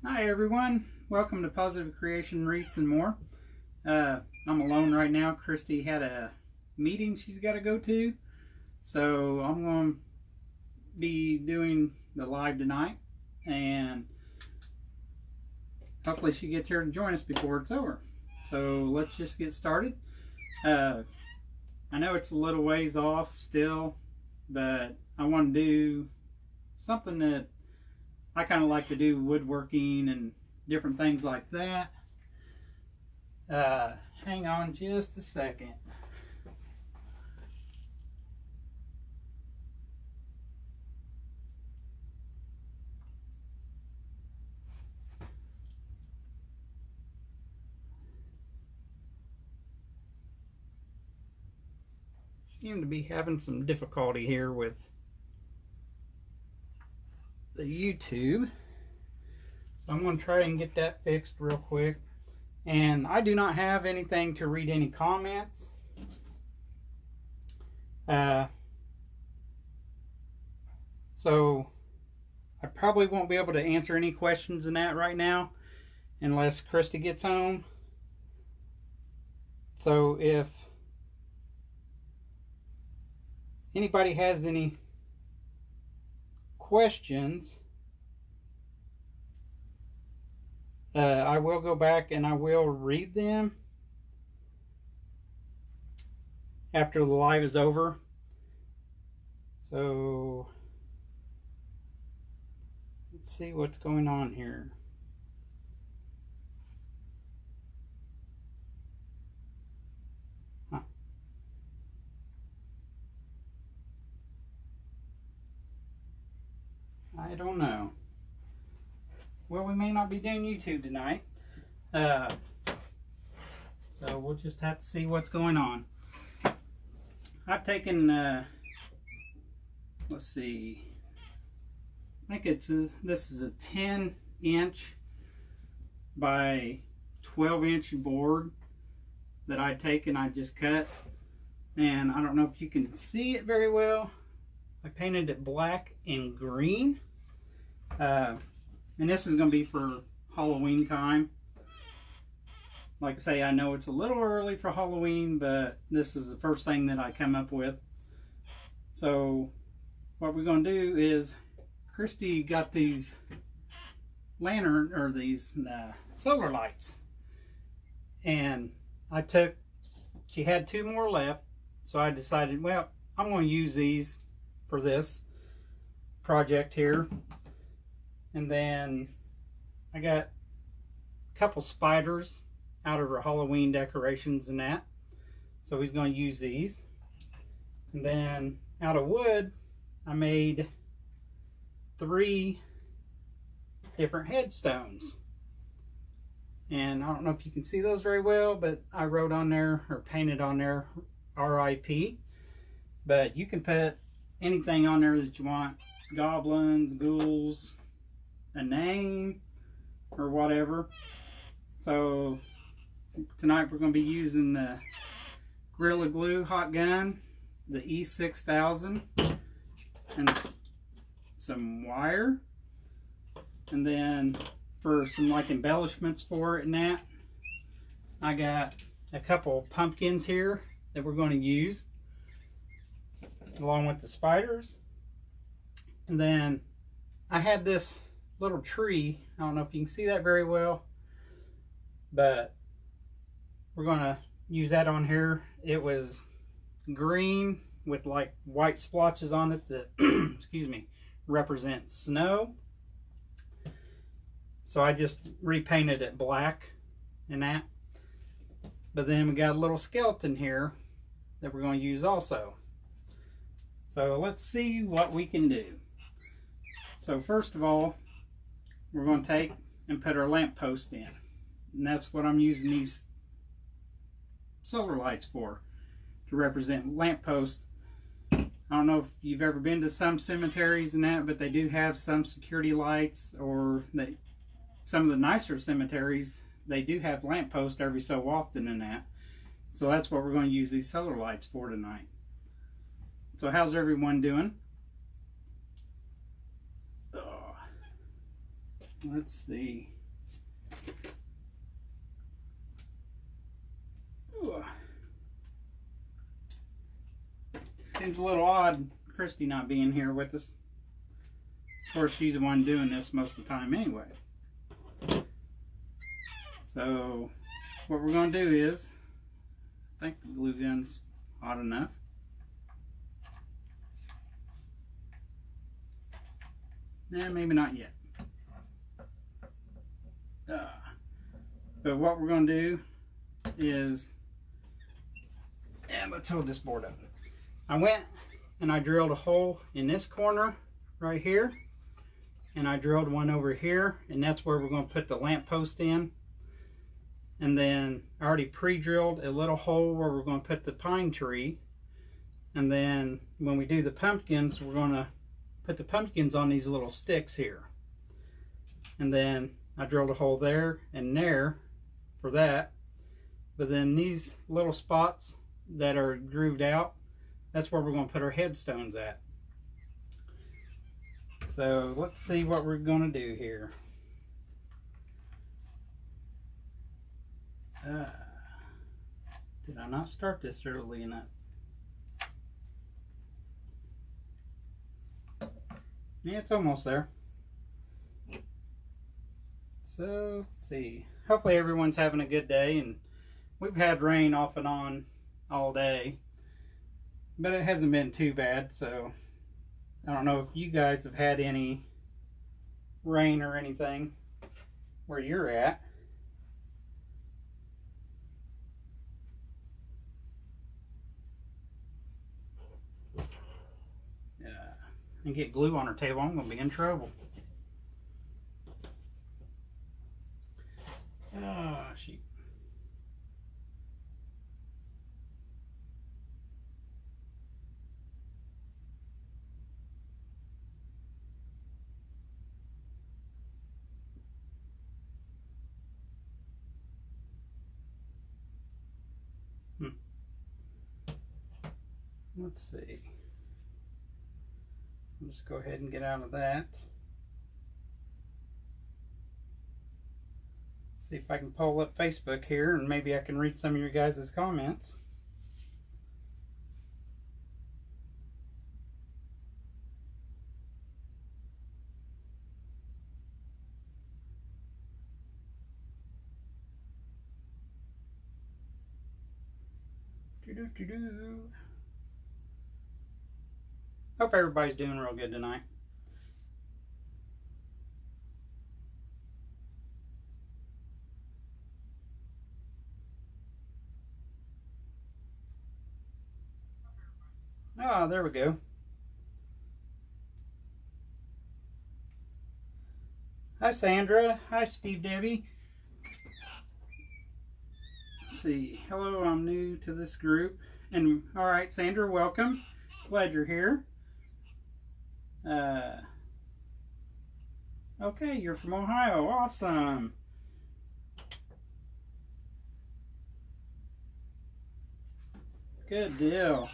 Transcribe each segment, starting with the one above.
Hi everyone, welcome to Positive Creation Wreaths and More. I'm alone right now. Christy had a meeting she's got to go to, so I'm going to be doing the live tonight, and hopefully she gets here to join us before it's over. So let's just get started. I know it's a little ways off still, but I want to do something that I kind of like to do, woodworking and different things like that. Hang on just a second. Seem to be having some difficulty here with the YouTube. So I'm going to try and get that fixed real quick. And I do not have anything to read any comments. So I probably won't be able to answer any questions in that right now unless Christy gets home. So if anybody has any questions, I will go back and I will read them after the live is over. So let's see what's going on here. I don't know. Well, we may not be doing YouTube tonight. So we'll just have to see what's going on. I've taken, let's see, I think this is a 10-inch by 12-inch board that I take and I just cut. And I don't know if you can see it very well. I painted it black and green. And this is going to be for Halloween time. Like I say, I know it's a little early for Halloween, but this is the first thing that I come up with. So what we're going to do is, Christy got these these solar lights. And she had 2 more left. So I decided, well, I'm going to use these for this project here. And then I got a couple spiders out of her Halloween decorations and that. So he's going to use these. And then out of wood, I made 3 different headstones. And I don't know if you can see those very well, but I wrote on there, or painted on there, RIP. But you can put anything on there that you want. Goblins, ghouls, a name, or whatever. So tonight we're going to be using the Gorilla Glue hot gun, the E6000, and some wire. And then for some like embellishments for it and that, I got a couple pumpkins here that we're going to use along with the spiders. And then I had this little tree. I don't know if you can see that very well, but we're going to use that on here. It was green with like white splotches on it that excuse me, represent snow. So I just repainted it black and that. But then we got a little skeleton here that we're going to use also. So let's see what we can do. So first of all, we're going to take and put our lamp post in. And that's what I'm using these solar lights for, to represent lamp post. I don't know if you've ever been to some cemeteries and that, but they do have some security lights, or some of the nicer cemeteries, they do have lamp posts every so often and that. So that's what we're going to use these solar lights for tonight. So how's everyone doing? let's see. Ooh. Seems a little odd, Christy not being here with us. Of course, she's the one doing this most of the time anyway. So, what we're going to do is, I think the glue gun's hot enough. Nah, maybe not yet. But what we're going to do is, let's hold this board up. I went and I drilled a hole in this corner right here, and I drilled one over here, and that's where we're going to put the lamp post in. And then I already pre-drilled a little hole where we're going to put the pine tree. And then when we do the pumpkins, we're going to put the pumpkins on these little sticks here. And then I drilled a hole there and there for that. But then these little spots that are grooved out, that's where we're going to put our headstones at. So let's see what we're going to do here. Did I not start this early enough? Yeah, it's almost there. So, let's see. Hopefully everyone's having a good day, and we've had rain off and on all day, but it hasn't been too bad, so I don't know if you guys have had any rain or anything where you're at. And get glue on her table, I'm going to be in trouble. Oh, shoot. Let's see. I'll just go ahead and get out of that. See if I can pull up Facebook here, and maybe I can read some of your guys' comments. Hope everybody's doing real good tonight. Ah, there we go. Hi, Sandra. Hi, Steve Debbie. Let's see. Hello, I'm new to this group. And all right, Sandra, welcome. Glad you're here. Okay, you're from Ohio. Awesome. Good deal.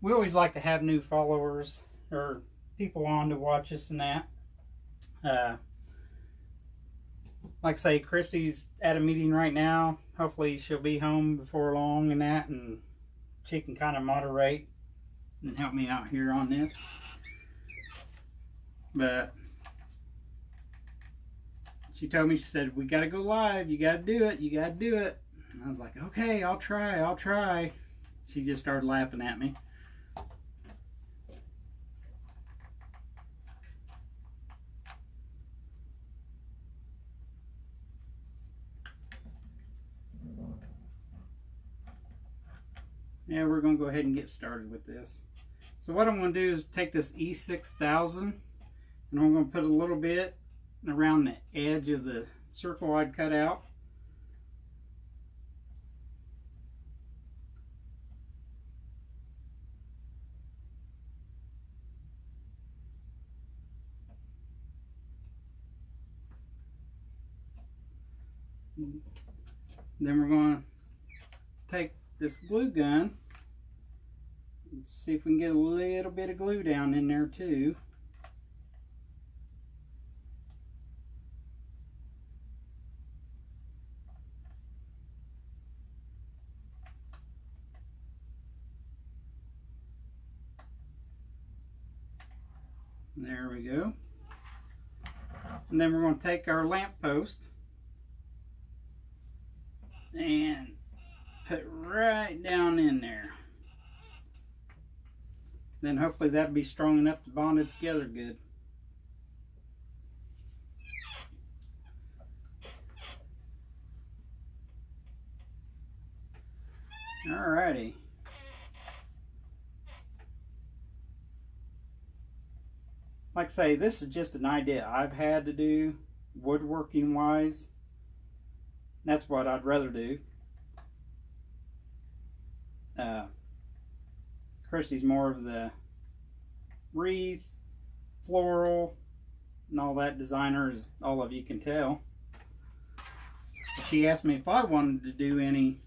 We always like to have new followers or people on to watch us and that. Like I say, Christy's at a meeting right now. Hopefully she'll be home before long and that, and she can kind of moderate and help me out here on this. But she told me, she said, we got to go live. You got to do it. You got to do it. And I was like, okay, I'll try. I'll try. She just started laughing at me. Yeah, we're going to go ahead and get started with this. So what I'm going to do is take this E6000, and I'm going to put a little bit around the edge of the circle I'd cut out. Then we're going to take this glue gun. Let's see if we can get a little bit of glue down in there too. There we go. And then we're going to take our lamp post and put right down in there. Then hopefully that'll be strong enough to bond it together good. Alrighty. Like I say, this is just an idea I've had to do woodworking wise. That's what I'd rather do. Christy's more of the wreath, floral, and all that designer, as all of you can tell. She asked me if I wanted to do any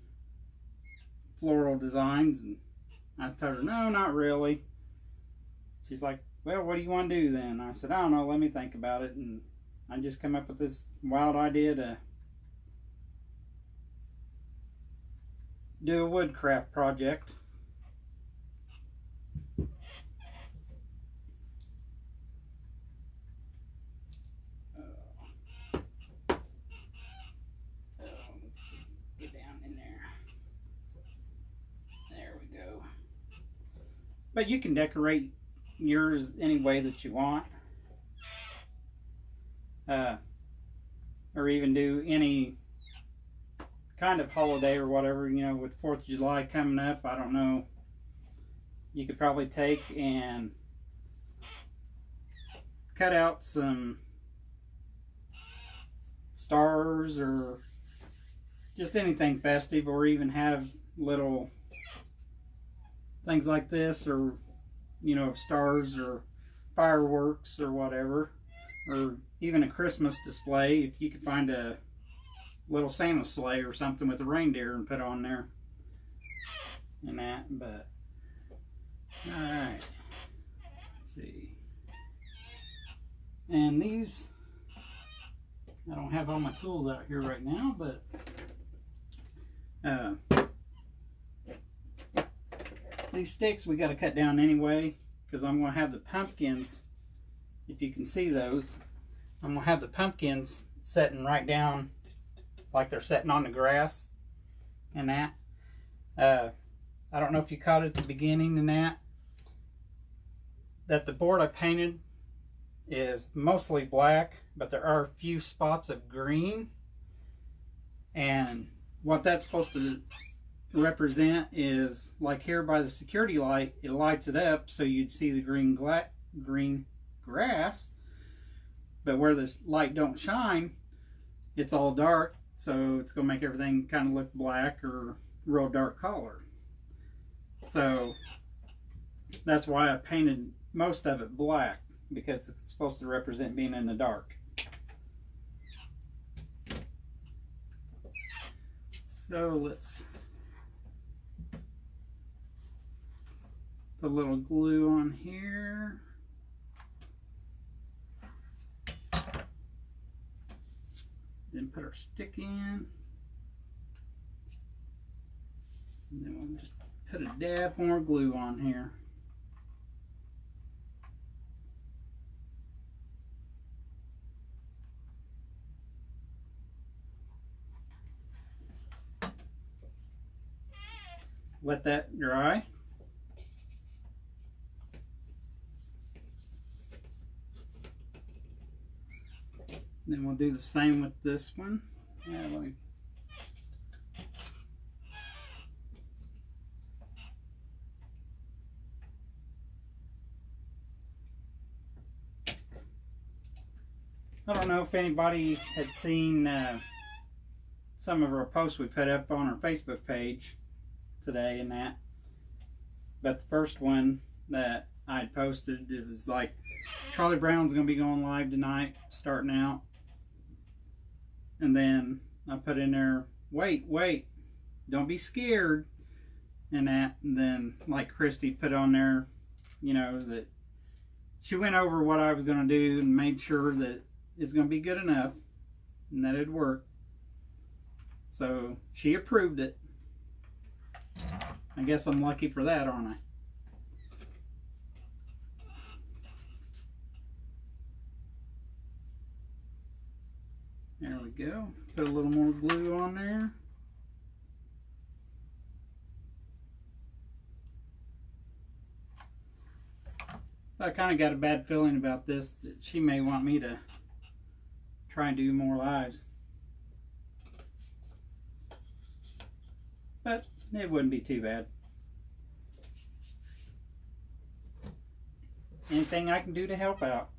floral designs, and I told her, no, not really. She's like, well, what do you want to do then? I said, I don't know, let me think about it. And I just come up with this wild idea to do a woodcraft project. Let's see, get down in there. There we go. But you can decorate yours any way that you want, or even do any kind of holiday or whatever. You know, with 4th of July coming up, I don't know, you could probably take and cut out some stars or just anything festive, or even have little things like this, or you know, stars or fireworks or whatever, or even a Christmas display. If you could find a little Santa sleigh or something with a reindeer and put on there and that. But all right, let's see. And these, I don't have all my tools out here right now, but these sticks we got to cut down anyway, because I'm going to have the pumpkins, if you can see those, I'm going to have the pumpkins setting right down like they're setting on the grass and that. I don't know if you caught it at the beginning and that the board I painted is mostly black, but there are a few spots of green, and what that's supposed to represent is, like here by the security light, it lights it up so you'd see the green grass, but where this light don't shine, it's all dark, so it's going to make everything kind of look black or real dark color. So that's why I painted most of it black, because it's supposed to represent being in the dark. So let's put a little glue on here. Then put our stick in. And then we'll just put a dab more glue on here. Let that dry. Then we'll do the same with this one. Yeah, let me. I don't know if anybody had seen some of our posts we put up on our Facebook page today and that, but the first one that I posted, it was like, Charlie Brown's gonna be going live tonight, starting out, and then I put in there, wait, don't be scared, and that, and then like Christy put on there, you know, that she went over what I was gonna do and made sure that it's gonna be good enough and that it'd work. So she approved it. I guess I'm lucky for that, aren't I? There we go. Put a little more glue on there. I kind of got a bad feeling about this, that she may want me to try and do more lives. But it wouldn't be too bad. Anything I can do to help out.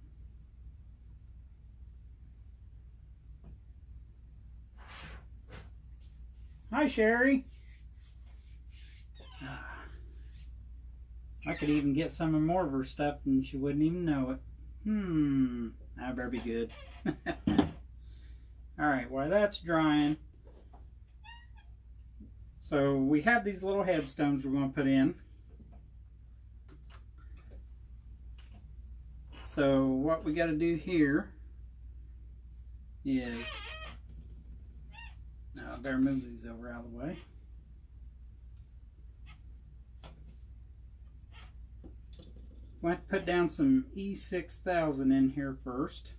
Hi, Sherry. I could even get some more of her stuff and she wouldn't even know it. I better be good. Alright, while that's drying, so we have these little headstones we're going to put in. So what we got to do here is, now I better move these over out of the way. I want to put down some E6000 in here first.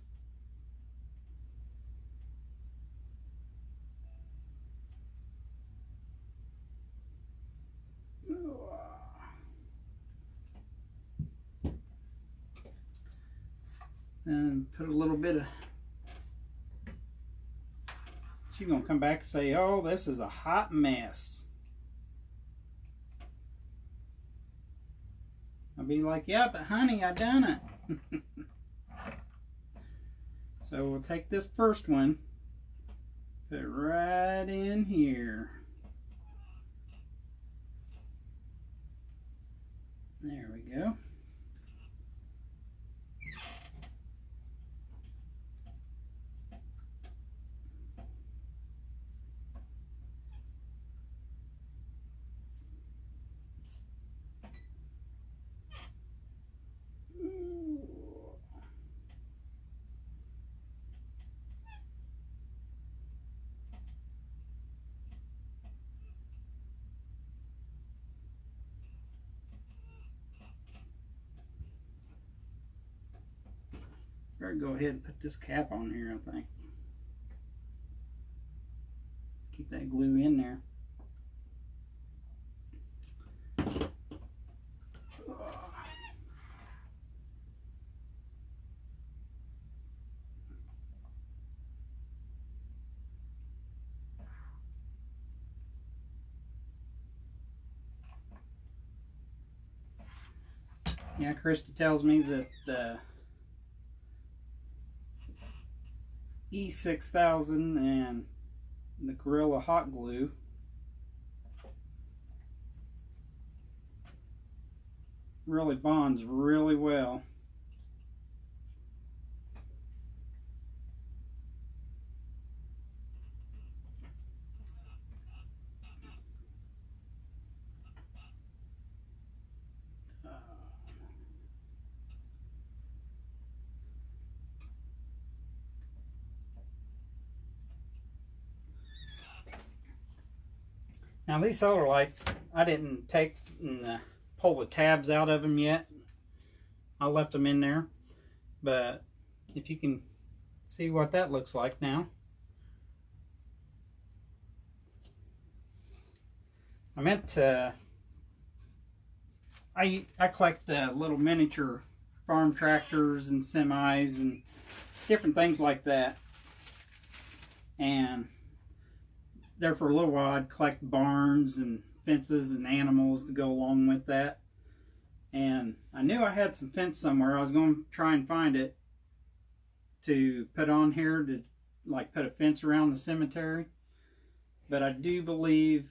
And put a little bit of, she's going to come back and say, oh, this is a hot mess. I'll be like, yeah, but honey, I done it. So we'll take this first one, put it right in here. There we go. Better go ahead and put this cap on here, I think. Keep that glue in there. Yeah, Krista tells me that the E6000 and the Gorilla Hot Glue really bonds really well. Now these solar lights, I didn't take and pull the tabs out of them yet. I left them in there, but if you can see what that looks like now. I meant to, I collect little miniature farm tractors and semis and different things like that. And there for a little while I'd collect barns and fences and animals to go along with that. And I knew I had some fence somewhere. I was going to try and find it to put on here to like put a fence around the cemetery. But I do believe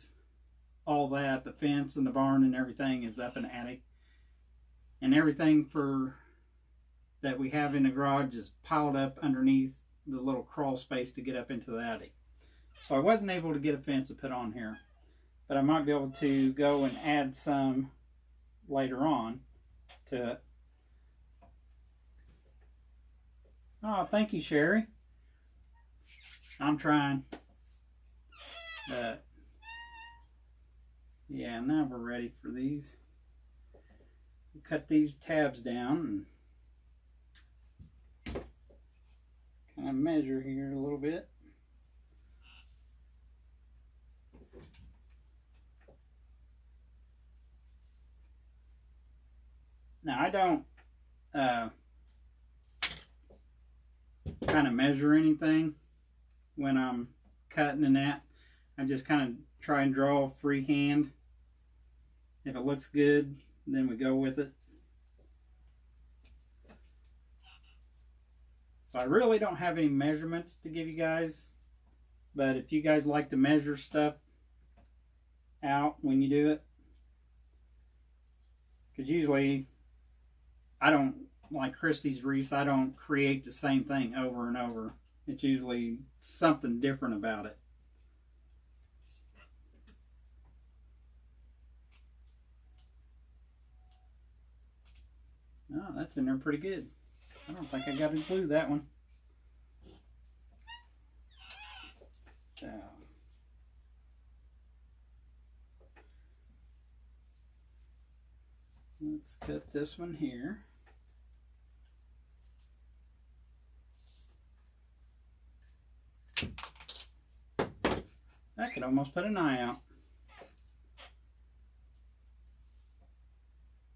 all that, the fence and the barn and everything, is up in the attic. And everything that we have in the garage is piled up underneath the little crawl space to get up into the attic. So I wasn't able to get a fence to put on here, but I might be able to go and add some later on to it. Oh, thank you, Sherry. I'm trying. But yeah, now we're ready for these. We'll cut these tabs down and kind of measure here a little bit. Now I don't kind of measure anything when I'm cutting and that. I just kind of try and draw freehand. If it looks good, then we go with it. So I really don't have any measurements to give you guys, but if you guys like to measure stuff out when you do it, because usually I don't, like Christy's wreaths, I don't create the same thing over and over. It's usually something different about it. Oh, that's in there pretty good. I don't think I got to glue that one. So, let's cut this one here. I could almost put an eye out.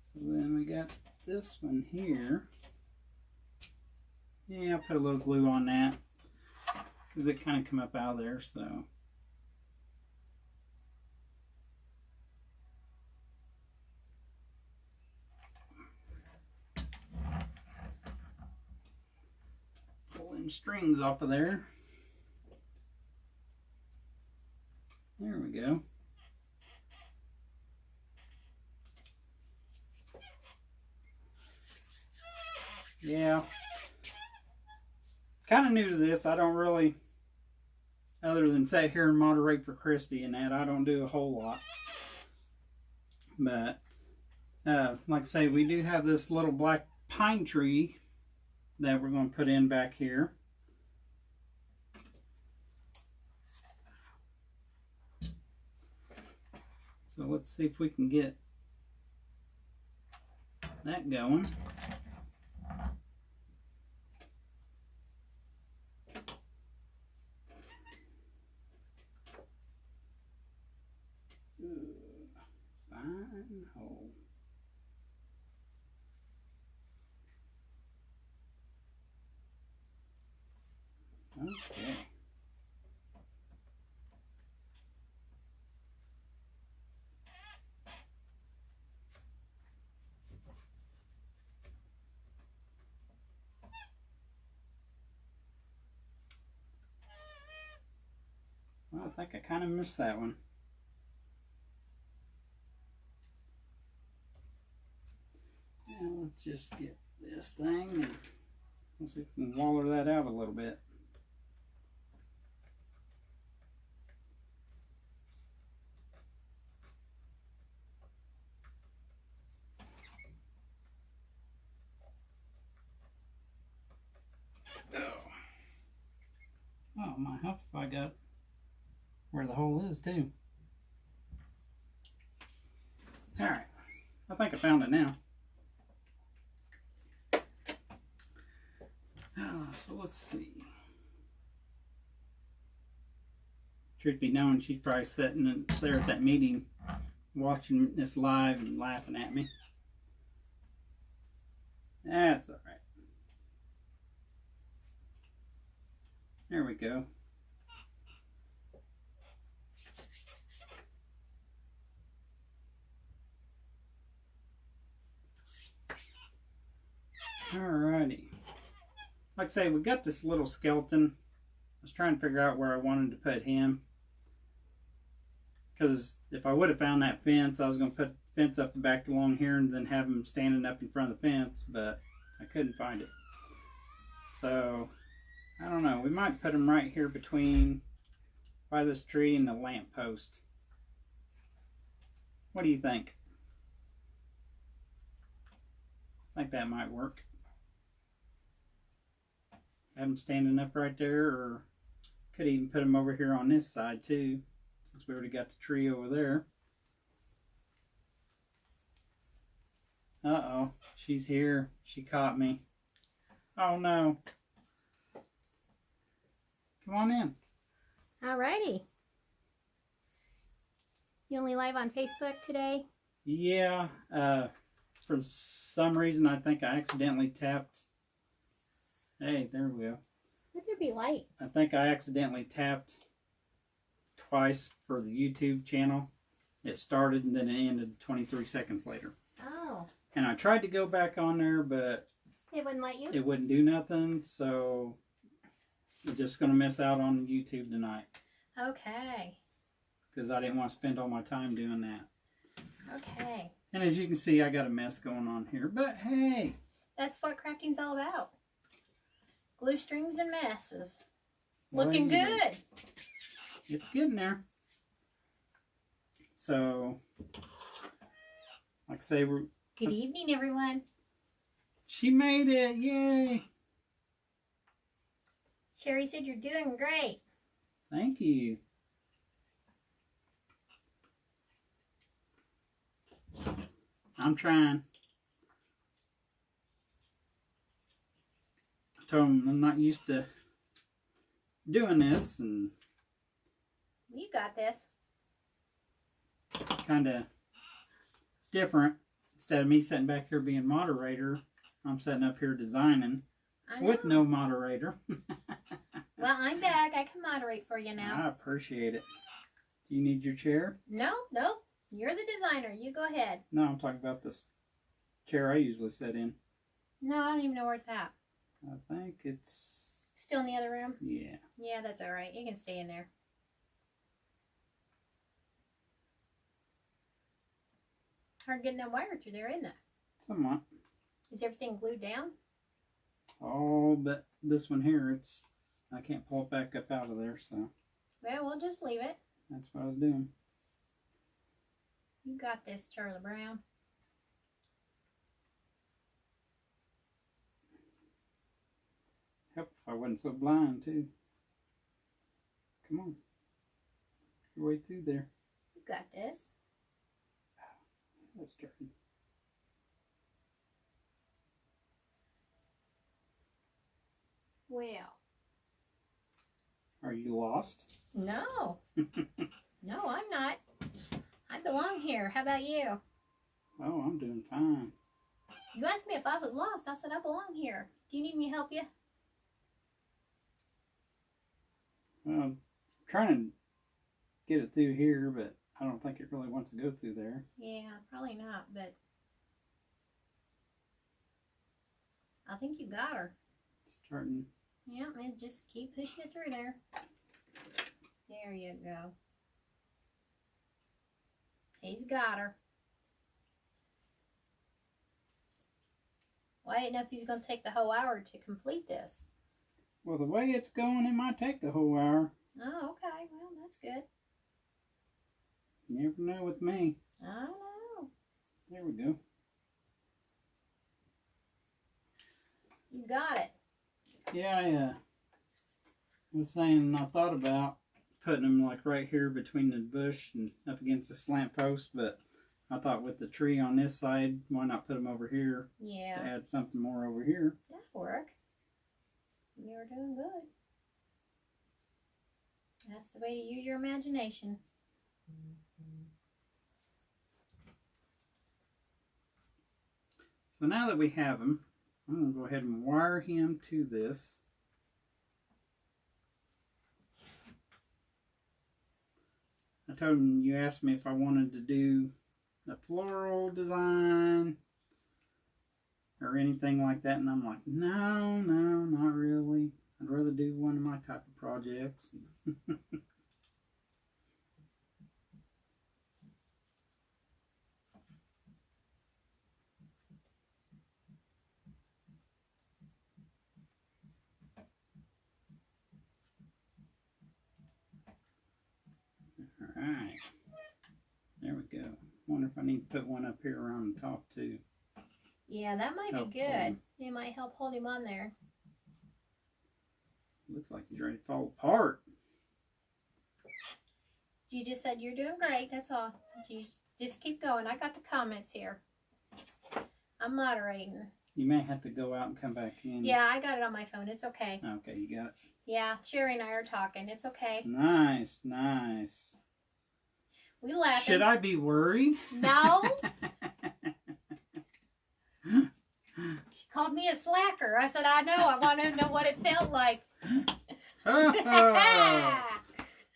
So then we got this one here. Yeah, I'll put a little glue on that because it kind of come up out of there, so. Pull them strings off of there. There we go. Yeah. Kind of new to this. I don't really, other than sit here and moderate for Christy and that, I don't do a whole lot. But, like I say, we do have this little black pine tree that we're going to put in back here. So let's see if we can get that going. Fine hole. Okay. Well, I think I kind of missed that one. Now let's just get this thing and let's see if we can waller that out a little bit. Oh, my help if I got where the hole is too. Alright, I think I found it now. So let's see. Truth be known, she's probably sitting there at that meeting watching this live and laughing at me. That's alright. There we go. Alrighty. Like I say, we got this little skeleton. I was trying to figure out where I wanted to put him. Because if I would have found that fence, I was going to put the fence up the back along here and then have him standing up in front of the fence, but I couldn't find it. So, I don't know. We might put him right here between by this tree and the lamp post. What do you think? I think that might work. Have him standing up right there, or could even put him over here on this side too, since we already got the tree over there. Uh-oh, she's here. She caught me. Oh no. Come on in. Alrighty. You only live on Facebook today? Yeah, for some reason, I think I accidentally tapped. Hey, there we go. Would there be light? I think I accidentally tapped twice for the YouTube channel. It started and then it ended 23 seconds later. Oh. And I tried to go back on there, but It wouldn't let you? it wouldn't do nothing. So we're just going to miss out on YouTube tonight. Okay. Because I didn't want to spend all my time doing that. Okay. And as you can see, I got a mess going on here. But hey. That's what crafting's all about. Glue strings and messes. Well, Looking good. It's getting there. So, like I say, Good evening, everyone. she made it. Yay. Sherry said you're doing great. Thank you. I'm trying. I told him I'm not used to doing this and You got this. kind of different. Instead of me sitting back here being moderator, I'm sitting up here designing I know. with no moderator. Well, I'm back. I can moderate for you now. I appreciate it. Do you need your chair? No. You're the designer. You go ahead. No, I'm talking about this chair I usually sit in. No, I don't even know where it's at. I think it's... Still in the other room? yeah. Yeah, that's all right. You can stay in there. Hard getting that wire through there, isn't it? Somewhat. Is everything glued down? Oh, but this one here, it's... I can't pull it back up out of there, so Well, we'll just leave it. that's what I was doing. You got this, Charlie Brown. Help if I wasn't so blind, too. Come on. Your way through there. You got this. That's dirty. Well. Are you lost? No. No, I'm not. I belong here. How about you? Oh, I'm doing fine. You asked me if I was lost. I said I belong here. Do you need me to help you? Well, I'm trying to get it through here, but I don't think it really wants to go through there. Yeah, probably not, but I think you got her. Starting. Yeah, man, just keep pushing it through there. There you go. He's got her. Well, I didn't know if he was going to take the whole hour to complete this. Well, the way it's going, it might take the whole hour. Oh, okay. Well, that's good. You never know with me. I know. There we go. You got it. Yeah, I was saying I thought about putting them like right here between the bush and up against the slant post, but I thought with the tree on this side, why not put them over here to Yeah, add something more over here? that'll work. You're doing good. That's the way to use your imagination. So now that we have him, I'm going to go ahead and wire him to this. I told him, you asked me if I wanted to do a floral design or anything like that, and I'm like, no, not really. I'd rather do one of my type of projects. Alright, there we go. Wonder if I need to put one up here around the top too. Yeah, that might Help be hold good. him. It might help hold him on there. Looks like he's ready to fall apart. You just said you're doing great. That's all. You just keep going. I got the comments here. I'm moderating. You may have to go out and come back in. Yeah, I got it on my phone. It's okay. Okay, you got it. Yeah, Sherry and I are talking. It's okay. Nice, nice. We laughing. Should I be worried? No. called me a slacker. I said, I know. I want to know what it felt like.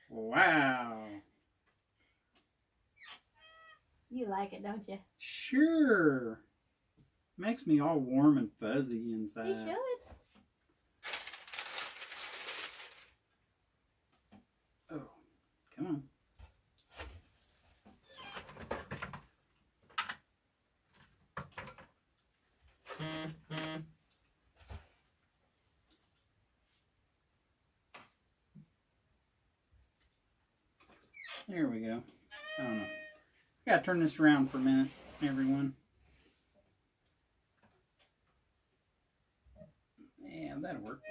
Wow. You like it, don't you? Sure. Makes me all warm and fuzzy inside. You should. Oh, come on. There we go. I don't know. I gotta turn this around for a minute, everyone. Yeah, that'll work.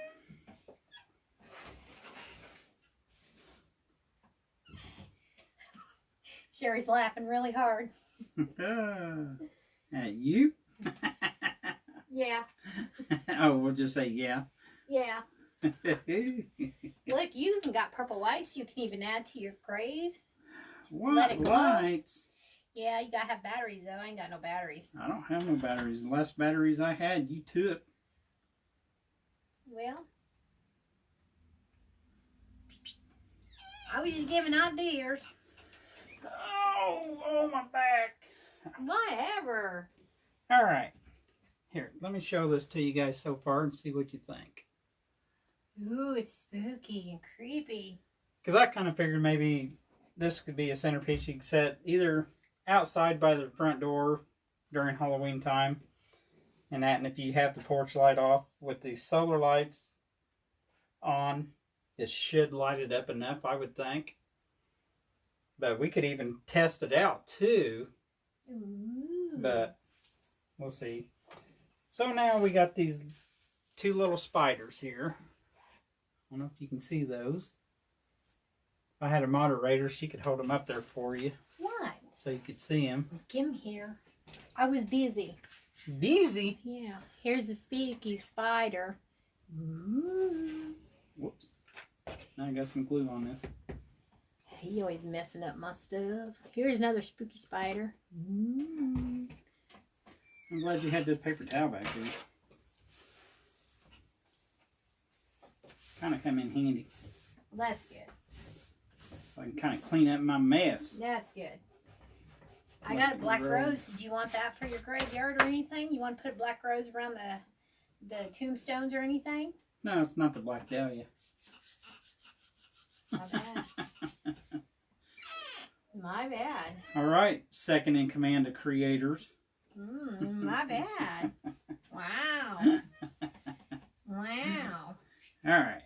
Sherry's laughing really hard. At you? Yeah. Oh, we'll just say yeah. Yeah. Look, you even got purple lights you can even add to your grave. Let it What glow. lights? Yeah, you gotta have batteries though. I ain't got no batteries. I don't have no batteries. The last batteries I had, you took. Well, I was just giving ideas. Oh, my back. Whatever. All right. Here, let me show this to you guys so far and see what you think. Ooh, it's spooky and creepy. Because I kind of figured maybe this could be a centerpiece you could set either outside by the front door during Halloween time. And if you have the porch light off with the solar lights on, it should light it up enough, I would think. But we could even test it out too. Ooh. But we'll see. So now we got these two little spiders here. I don't know if you can see those. If I had a moderator, she could hold them up there for you What? so you could see them. Give 'em here. I was busy. Busy? Yeah. Here's the spooky spider. Ooh. Whoops. Now I got some glue on this. He always messing up my stuff. Here's another spooky spider. Ooh. I'm glad you had the paper towel back here. Kind of come in handy. Well, that's good. So I can kind of clean up my mess. That's good. I got a black rose. Did you want that for your graveyard or anything? You want to put a black rose around the tombstones or anything? No, it's not the black dahlia. My bad. My bad. All right, second in command of creators. My bad. Wow. Wow. All right,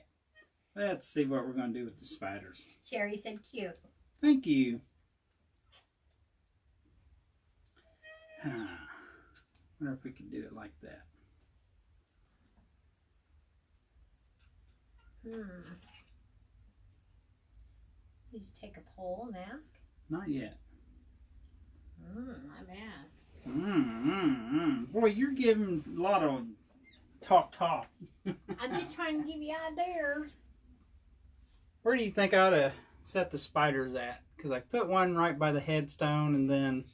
let's see what we're going to do with the spiders. Cherry said cute. Thank you. Wonder if we could do it like that. Did you take a pole and ask? Not yet. My bad. Boy, you're giving a lot of talk. I'm just trying to give you ideas. Where do you think I ought to set the spiders at? Because I put one right by the headstone, and then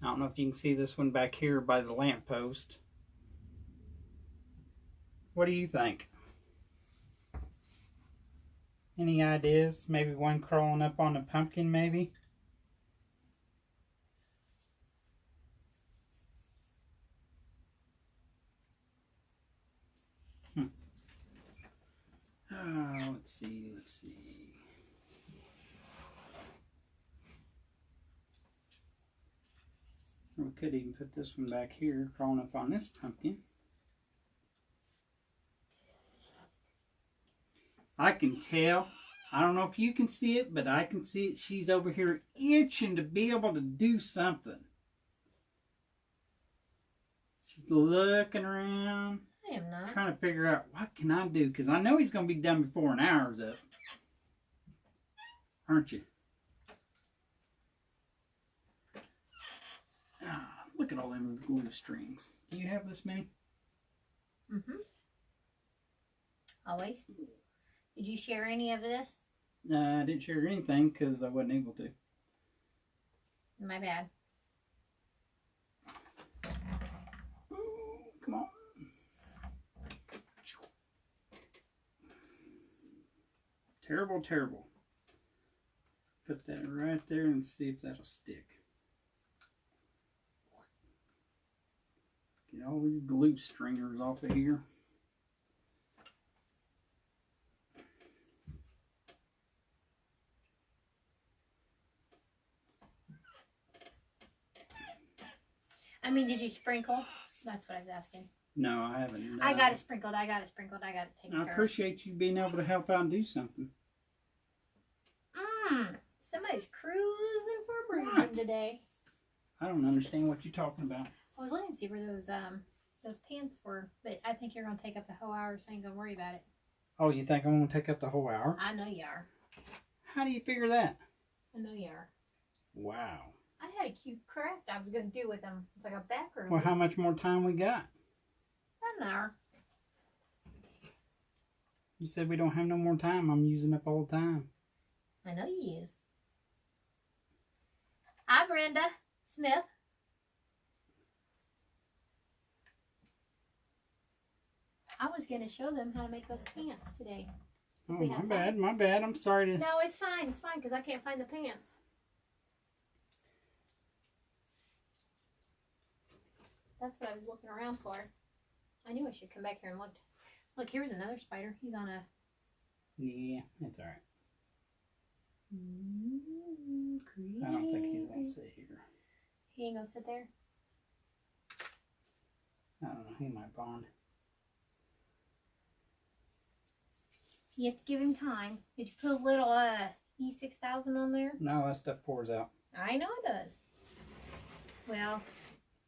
I don't know if you can see this one back here by the lamppost. What do you think? Any ideas? Maybe one crawling up on the pumpkin, maybe? Oh, let's see. We could even put this one back here, crawling up on this pumpkin. I can tell. I don't know if you can see it, but I can see it. She's over here itching to be able to do something. She's looking around. I am not. Trying to figure out what can I do, because I know he's going to be done before an hour's up. Aren't you? Look at all them glue strings. Do you have this many? Always. Did you share any of this? I didn't share anything because I wasn't able to. My bad. Ooh, come on. Terrible, terrible. Put that right there and see if that'll stick. Get all these glue stringers off of here. I mean, did you sprinkle? That's what I was asking. No, I haven't. I got it sprinkled. I got it sprinkled. I got it taken I care of. appreciate you being able to help out and do something. Somebody's cruising for a bruising today. I don't understand what you're talking about. I was looking to see where those pants were, but I think you're gonna take up the whole hour, so I ain't gonna worry about it. Oh, you think I'm gonna take up the whole hour? I know you are. How do you figure that? I know you are. Wow. I had a cute craft I was gonna do with them. It's like a back room. Well, how much more time we got? About an hour. You said we don't have no more time. I'm using up all the time. I know you is. Hi, Brenda Smith. I was going to show them how to make those pants today. Oh, my bad. I'm sorry to... No, it's fine, because I can't find the pants. That's what I was looking around for. I knew I should come back here and look. Look, here's another spider. He's on a... Yeah, it's alright. Creepy. I don't think he's going to sit here. He ain't going to sit there? I don't know. He might bond. You have to give him time. Did you put a little E6000 on there? No, that stuff pours out. I know it does. Well,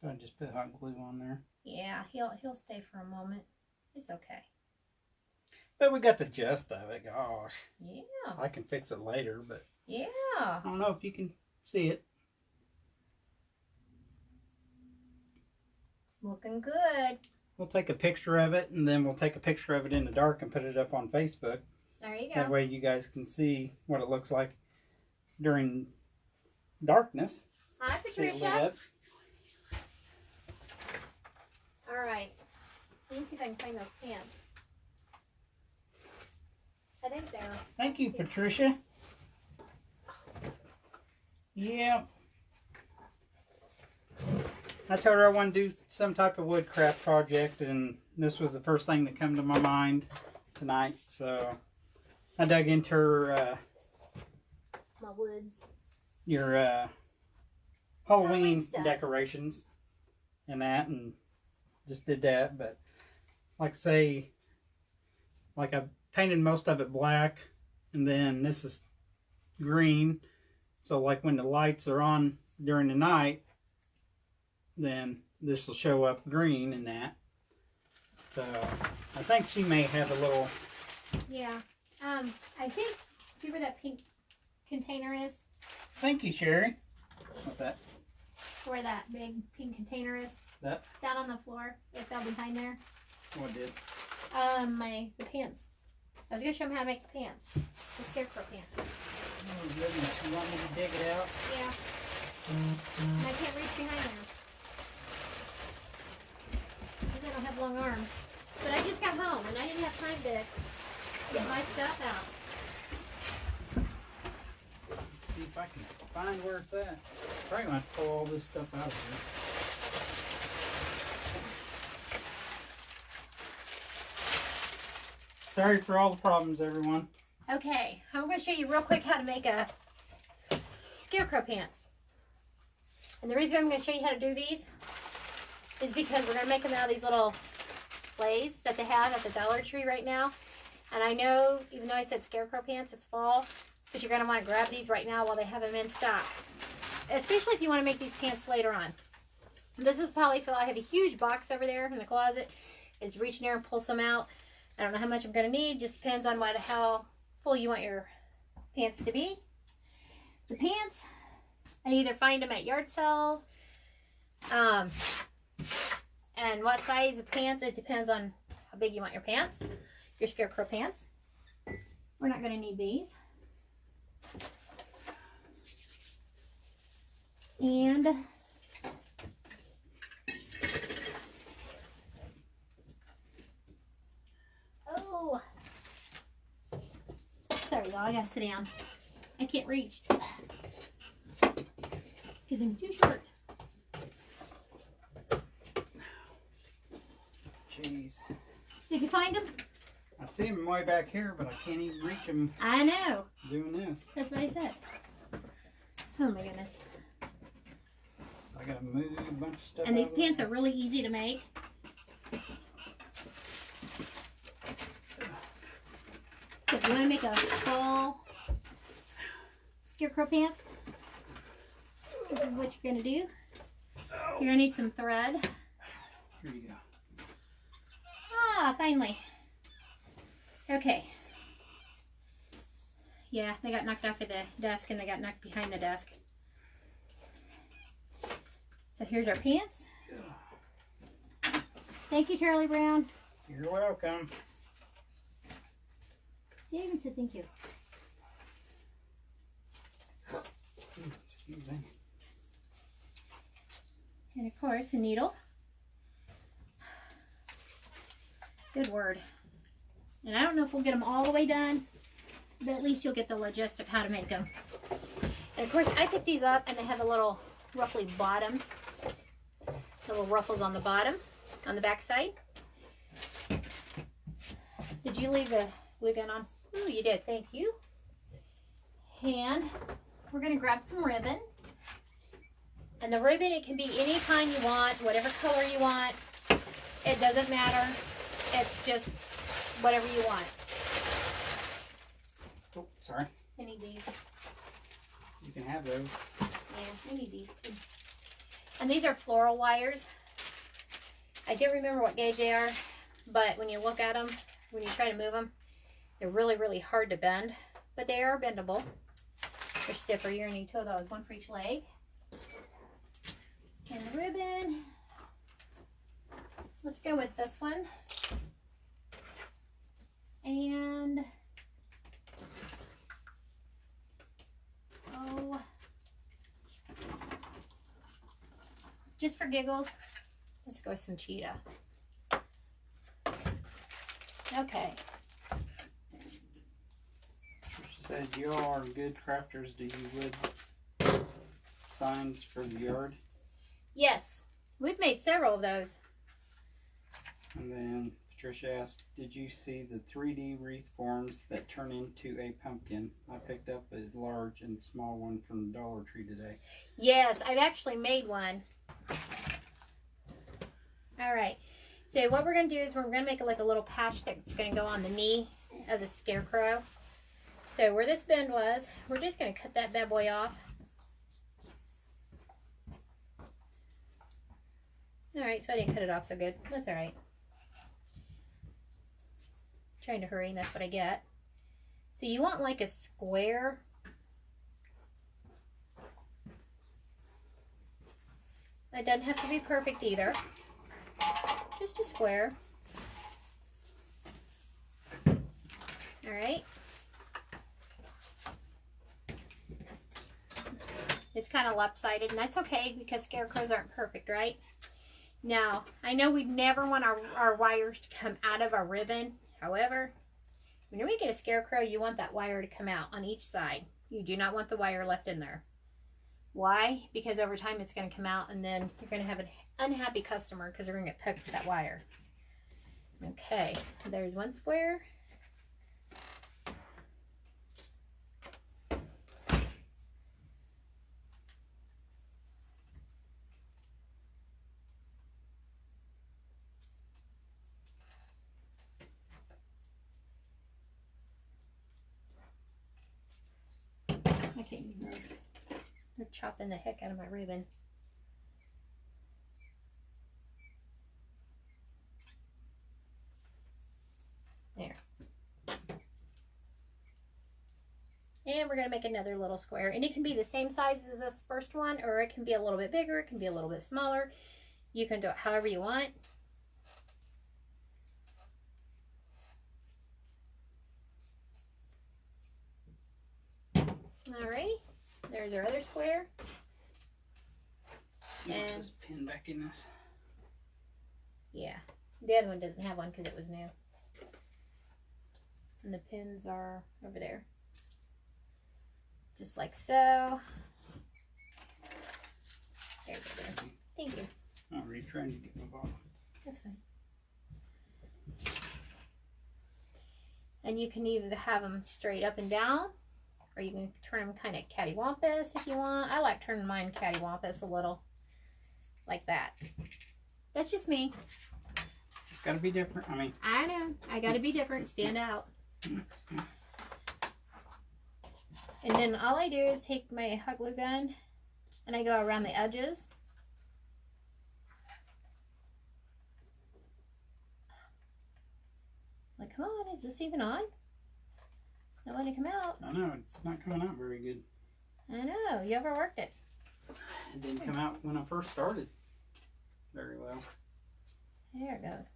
I just put hot glue on there. yeah, he'll stay for a moment. It's okay. But we got the gist of it. Gosh. Yeah. I can fix it later, but Yeah. I don't know if you can see it. It's looking good. We'll take a picture of it, and then we'll take a picture of it in the dark and put it up on Facebook. There you go. That way you guys can see what it looks like during darkness. Hi, See it lit Patricia. up. All right. Let me see if I can find those pants. I think they're... Thank you, Patricia. Yeah. I told her I wanted to do some type of woodcraft project, and this was the first thing that came to my mind tonight. So I dug into her, my woods. your Halloween stuff. decorations and that, and just did that. But like I say, like I painted most of it black, and then this is green. So like when the lights are on during the night, then this will show up green and that. So I think she may have a little... Yeah. I think, see where that pink container is? Thank you, Sherry. What's that? Where that big pink container is? That? Down on the floor. It fell behind there. What did? The pants. I was going to show them how to make the pants. The scarecrow pants. Oh, goodness. You want me to dig it out? Yeah. And I can't reach behind there. Because I don't have long arms. But I just got home and I didn't have time to get my stuff out. Let's see if I can find where it's at. Probably gonna have to pull all this stuff out of here. Sorry for all the problems, everyone. Okay, I'm going to show you real quick how to make a scarecrow pants. And the reason I'm going to show you how to do these is because we're going to make them out of these little plays that they have at the Dollar Tree right now. And I know, even though I said scarecrow pants, it's fall, but you're going to want to grab these right now while they have them in stock. Especially if you want to make these pants later on. This is polyfill. I have a huge box over there in the closet. It's reach in there and pull some out. I don't know how much I'm going to need. Just depends on how full you want your pants to be. The pants, I either find them at yard sales, and what size of pants. It depends on how big you want your pants, your scarecrow pants. We're not going to need these. And There we go. I gotta sit down. I can't reach because I'm too short. Jeez. Did you find them? I see him way back here, but I can't even reach him I know. doing this. That's what I said. Oh my goodness. So I gotta move a bunch of stuff. And these pants are really easy to make. So if you want to make a full scarecrow pants, this is what you're going to do. You're going to need some thread. Here you go. Ah, finally. Okay. Yeah, they got knocked off of the desk and they got knocked behind the desk. So here's our pants. Thank you, Charlie Brown. You're welcome. See, I even said thank you. Excuse me. And of course, a needle. Good word. And I don't know if we'll get them all the way done, but at least you'll get the gist of how to make them. And of course, I picked these up and they have the little ruffly bottoms. The little ruffles on the bottom, on the back side. Did you leave the glue gun on? Oh, you did. Thank you. And we're going to grab some ribbon. And the ribbon, it can be any kind you want, whatever color you want. It doesn't matter. It's just whatever you want. Oh, sorry. I need these. You can have those. Yeah, I need these too. And these are floral wires. I don't remember what gauge they are, but when you look at them, when you try to move them, they're really, really hard to bend, but they are bendable. They're stiffer. You're going to need two of those, one for each leg. And the ribbon. Let's go with this one. And just for giggles, let's go with some cheetah. Okay. Trisha said you all are good crafters. Do you wood signs for the yard? Yes, we've made several of those. And then Patricia asked, did you see the 3D wreath forms that turn into a pumpkin? I picked up a large and small one from the Dollar Tree today. Yes, I've actually made one. All right. So what we're going to do is we're going to make like a little patch that's going to go on the knee of the scarecrow. So where this bend was, we're just going to cut that bad boy off. All right, so I didn't cut it off so good. That's all right. Trying to hurry, and that's what I get. So you want like a square. It doesn't have to be perfect either. Just a square. All right. It's kind of lopsided, and that's okay because scarecrows aren't perfect, right? Now, I know we'd never want our wires to come out of our ribbon. However, when you're making a scarecrow, you want that wire to come out on each side. You do not want the wire left in there. Why? Because over time it's going to come out and then you're going to have an unhappy customer because they're going to get poked with that wire. Okay, there's one square. I can't use those. They're chopping the heck out of my ribbon. There. And we're going to make another little square. And it can be the same size as this first one, or it can be a little bit bigger, it can be a little bit smaller. You can do it however you want. Alrighty, there's our other square. And this pin back in this. Yeah, the other one doesn't have one because it was new. And the pins are over there. Just like so. There we go. Thank you. I'm already trying to get my bottle. That's fine. And you can either have them straight up and down, or you can turn them kind of cattywampus if you want. I like turning mine cattywampus a little, like that. That's just me. It's got to be different. I mean, I know. I got to be different, stand out. And then all I do is take my hot glue gun and I go around the edges. Like, come on, is this even on? It's not letting it come out. I know, it's not coming out very good. I know, you overworked it. It didn't come out when I first started very well. There it goes.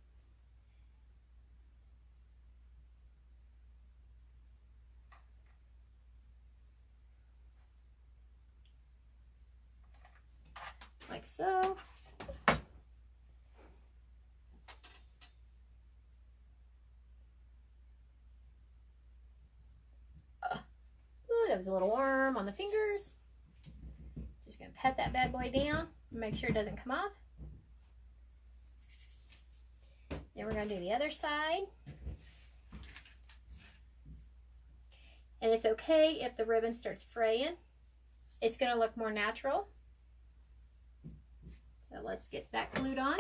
Like so. Ooh, that was a little warm on the fingers. Just gonna pat that bad boy down and make sure it doesn't come off. Then we're gonna do the other side. And it's okay if the ribbon starts fraying. It's gonna look more natural. So let's get that glued on.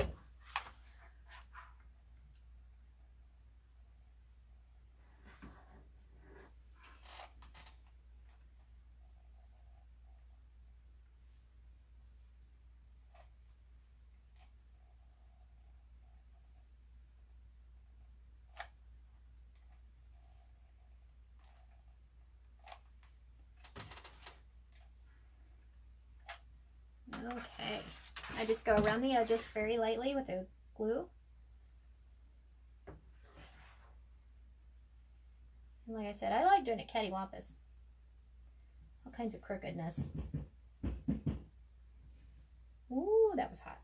Okay, I just go around the edges very lightly with the glue. And like I said, I like doing it cattywampus. All kinds of crookedness. Ooh, that was hot.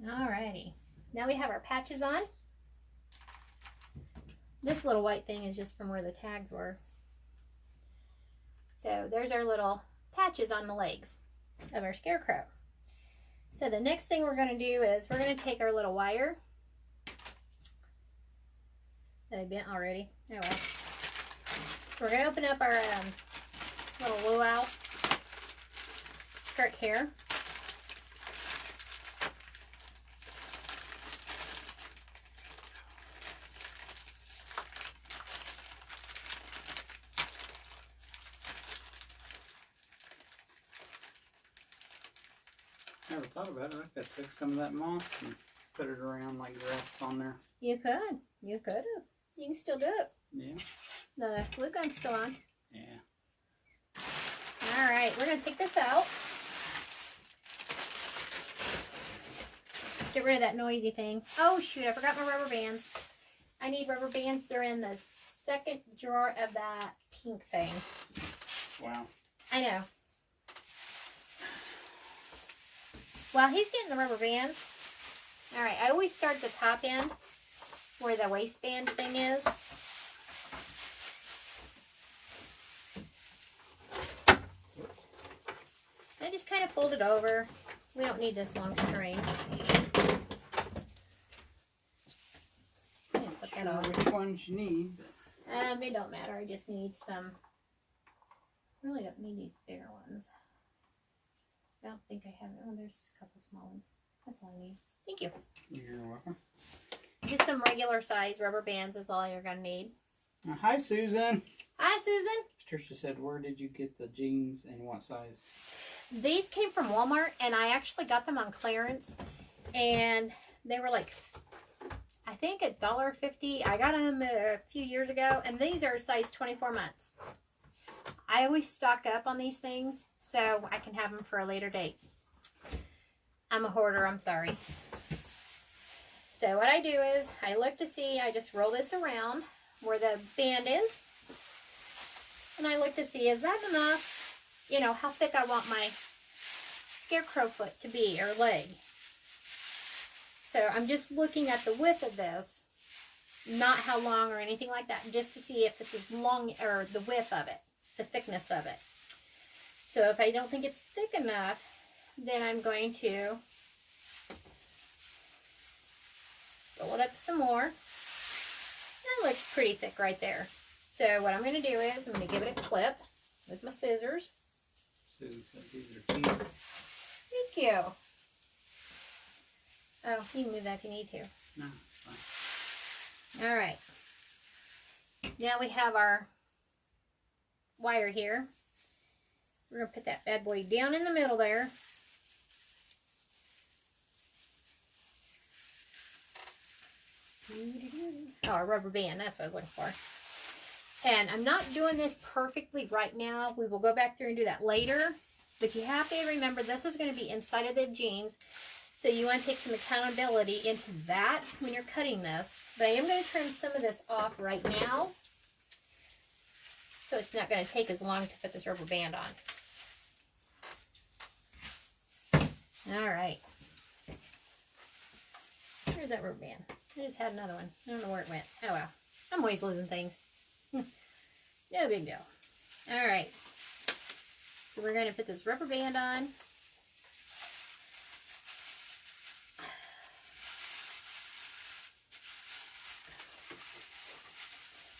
Alrighty, now we have our patches on. This little white thing is just from where the tags were. So there's our little patches on the legs of our scarecrow. So the next thing we're going to do is we're going to take our little wire that I bent already. Oh well. We're going to open up our little luau skirt hair. Never thought about it. I could take some of that moss and put it around like dress on there. You could. You could have. You can still do it. Yeah. The glue gun's still on. Yeah. Alright, we're going to take this out. Get rid of that noisy thing. Oh shoot, I forgot my rubber bands. I need rubber bands. They're in the second drawer of that pink thing. Wow. I know. While he's getting the rubber bands, alright, I always start at the top end where the waistband thing is. I just kind of fold it over. We don't need this long string. Put that on. Which ones you need? It don't matter. I just need some. Really don't need these bigger ones. I don't think I have. Oh, there's a couple small ones. That's all I need. Thank you. You're welcome. Just some regular size rubber bands is all you're gonna need. Hi, Susan. Hi, Susan. Patricia said, where did you get the jeans and what size? These came from Walmart, and I actually got them on clearance, and they were like, I think $1.50. I got them a few years ago, and these are size 24 months. I always stock up on these things so I can have them for a later date. I'm a hoarder, I'm sorry. So what I do is I look to see, I just roll this around where the band is, and I look to see, is that enough, you know, how thick I want my scarecrow foot to be, or leg. So I'm just looking at the width of this not how long or anything like that, just to see if this is long, or the width of it, the thickness of it. So if I don't think it's thick enough, then I'm going to roll it up some more. That looks pretty thick right there. So what I'm going to do is I'm going to give it a clip with my scissors. Sue's got these are cheap. Thank you. Oh, you can move that if you need to. No, it's fine. All right. Now we have our wire here. We're going to put that bad boy down in the middle there. Oh, a rubber band. That's what I was looking for. And I'm not doing this perfectly right now. We will go back through and do that later. But you have to remember this is going to be inside of the jeans. So you want to take some accountability into that when you're cutting this. But I am going to trim some of this off right now. So it's not going to take as long to put this rubber band on. All right. Where's that rubber band? I just had another one. I don't know where it went. Oh well. I'm always losing things. No big deal. All right. So we're going to put this rubber band on.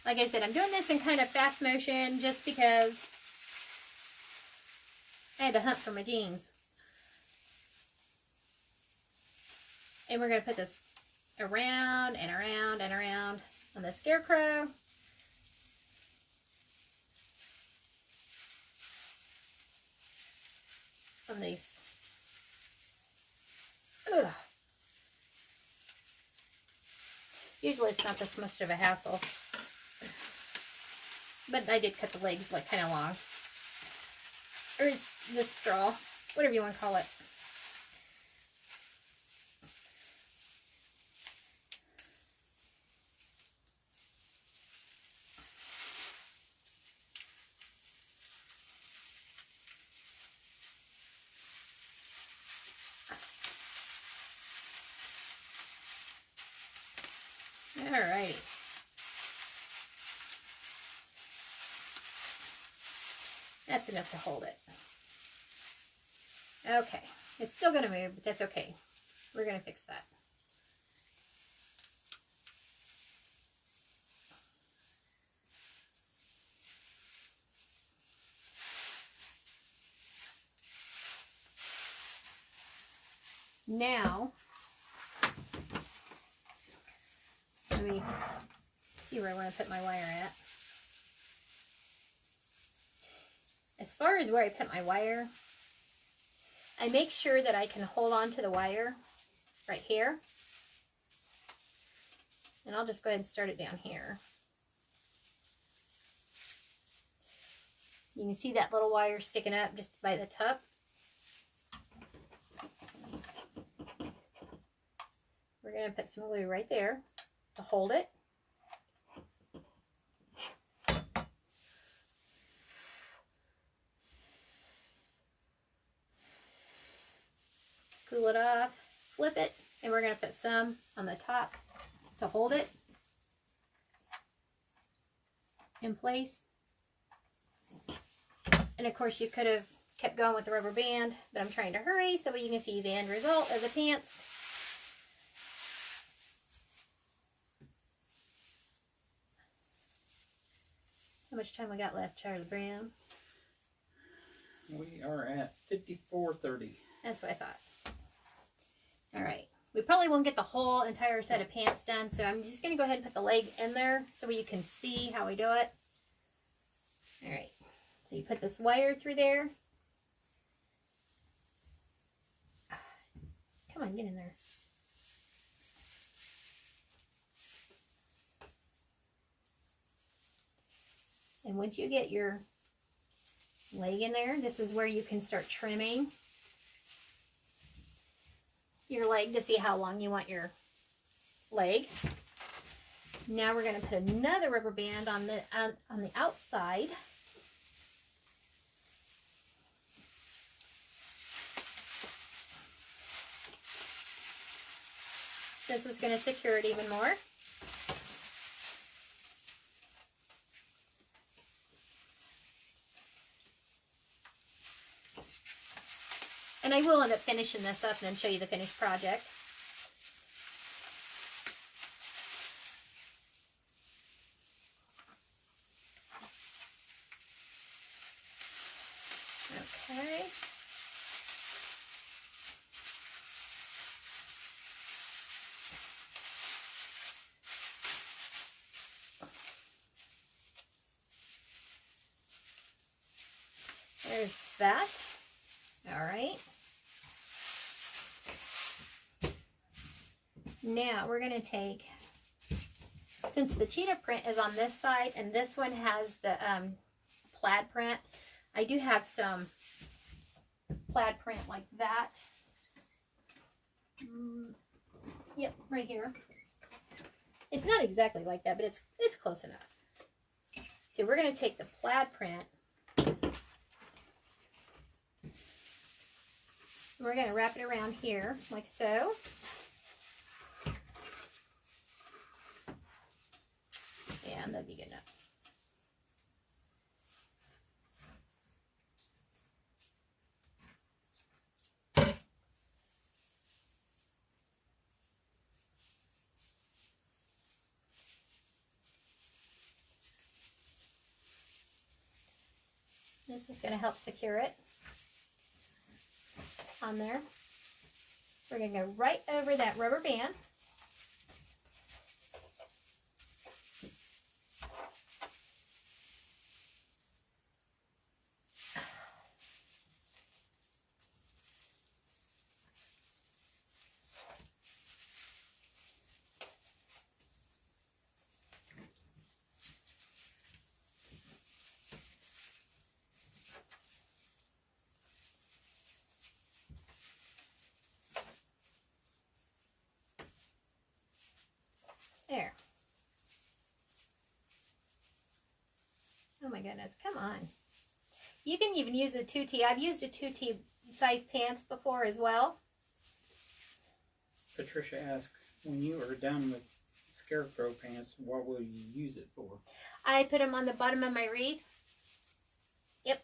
Like I said, I'm doing this in kind of fast motion just because I had to hunt for my jeans. And we're going to put this around and around and around on the scarecrow. On these. Ugh. Usually it's not this much of a hassle. But I did cut the legs like kind of long. Or is this straw? Whatever you want to call it. Alright. That's enough to hold it. Okay. It's still going to move, but that's okay. We're going to fix that. Now, let me see where I want to put my wire at. As far as where I put my wire, I make sure that I can hold on to the wire right here. And I'll just go ahead and start it down here. You can see that little wire sticking up just by the top. We're going to put some glue right there to hold it. Cool it off, flip it, and we're going to put some on the top to hold it in place. And of course you could have kept going with the rubber band, but I'm trying to hurry so you can see the end result of the pants. How much time we got left, Charlie Brown? We are at 54:30. That's what I thought. All right. We probably won't get the whole entire set of pants done, so I'm just going to go ahead and put the leg in there so you can see how we do it. All right. So you put this wire through there. Come on, get in there. And once you get your leg in there, this is where you can start trimming your leg to see how long you want your leg. Now we're going to put another rubber band on the outside. This is going to secure it even more. And I will end up finishing this up and then show you the finished project. Okay. There's that. All right. Now we're going to take, since the cheetah print is on this side and this one has the plaid print, I do have some plaid print like that. Yep, right here. It's not exactly like that, but it's close enough. So we're going to take the plaid print. We're going to wrap it around here, like so. And that'd be good enough. This is going to help secure it on there. We're going to go right over that rubber band. There. Oh my goodness, come on. You can even use a 2T. I've used a 2T size pants before as well. Patricia asked, when you are done with scarecrow pants, what will you use it for? I put them on the bottom of my wreath. Yep.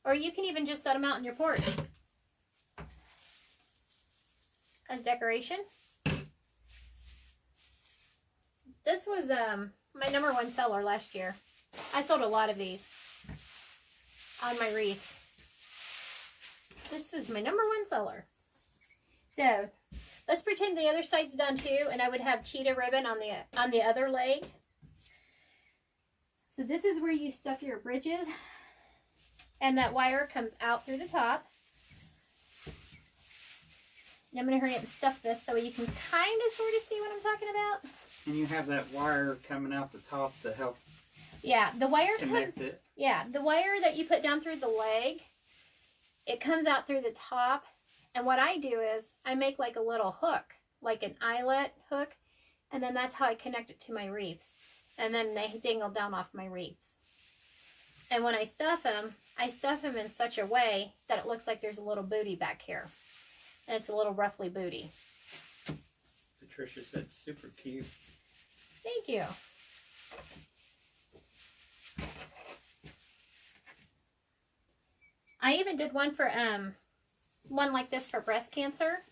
Or you can even just set them out on your porch as decoration. This was my #1 seller last year. I sold a lot of these on my wreaths. This was my #1 seller. So let's pretend the other side's done too, and I would have cheetah ribbon on the other leg. So this is where you stuff your bridges, and that wire comes out through the top. And I'm going to hurry up and stuff this so you can kind of sort of see what I'm talking about. And you have that wire coming out the top to help. Yeah, the wire connect comes. It. Yeah, the wire that you put down through the leg, it comes out through the top. And what I do is I make like a little hook, like an eyelet hook, and then that's how I connect it to my wreaths. And then they dangle down off my wreaths. And when I stuff them in such a way that it looks like there's a little booty back here. And it's a little ruffly booty. Patricia said super cute. Thank you. I even did one for one like this for breast cancer.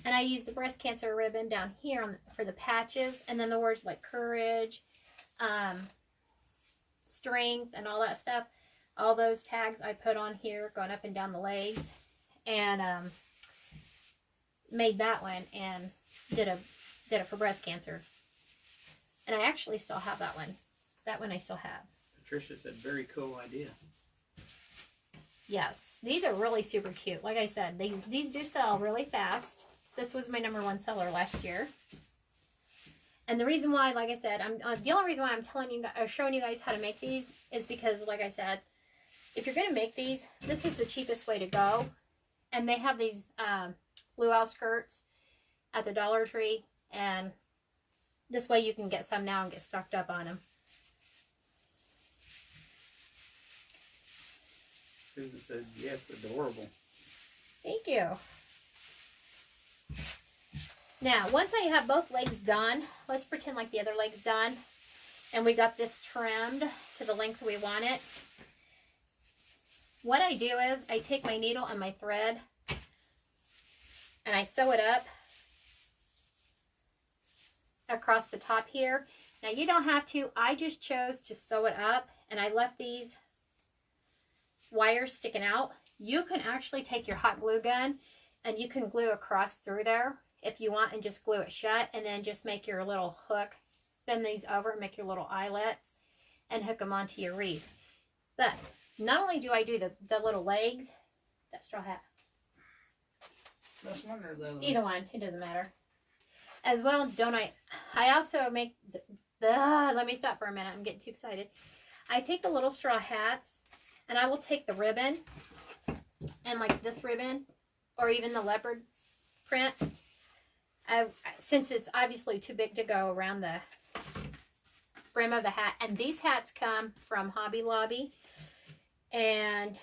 And I used the breast cancer ribbon down here for the patches, and then the words like courage, strength, and all that stuff. All those tags I put on here going up and down the legs, and made that one and did it for breast cancer. And I actually still have that one. That one I still have. Patricia said, very cool idea. Yes, these are really super cute. Like I said, these do sell really fast. This was my #1 seller last year. And the reason why, like I said, the only reason why I'm telling you, or showing you guys how to make these is because, like I said, if you're going to make these, this is the cheapest way to go. And they have these luau skirts at the Dollar Tree, and this way you can get some now and get stocked up on them. Susan said, yes, adorable. Thank you. Now, once I have both legs done, let's pretend like the other leg's done, and we got this trimmed to the length we want it. what I do is I take my needle and my thread and I sew it up across the top here. Now you don't have to. I just chose to sew it up, and I left these wires sticking out. You can actually take your hot glue gun and you can glue across through there if you want, and just glue it shut, and then just make your little hook, bend these over, make your little eyelets, and hook them onto your wreath. But not only do I do the little legs, that straw hat. That's one or the other. Either one, it doesn't matter. As well, don't I also make let me stop for a minute. I'm getting too excited. I take the little straw hats, and I will take the ribbon, and like this ribbon, or even the leopard print. Since it's obviously too big to go around the brim of the hat, and these hats come from Hobby Lobby, and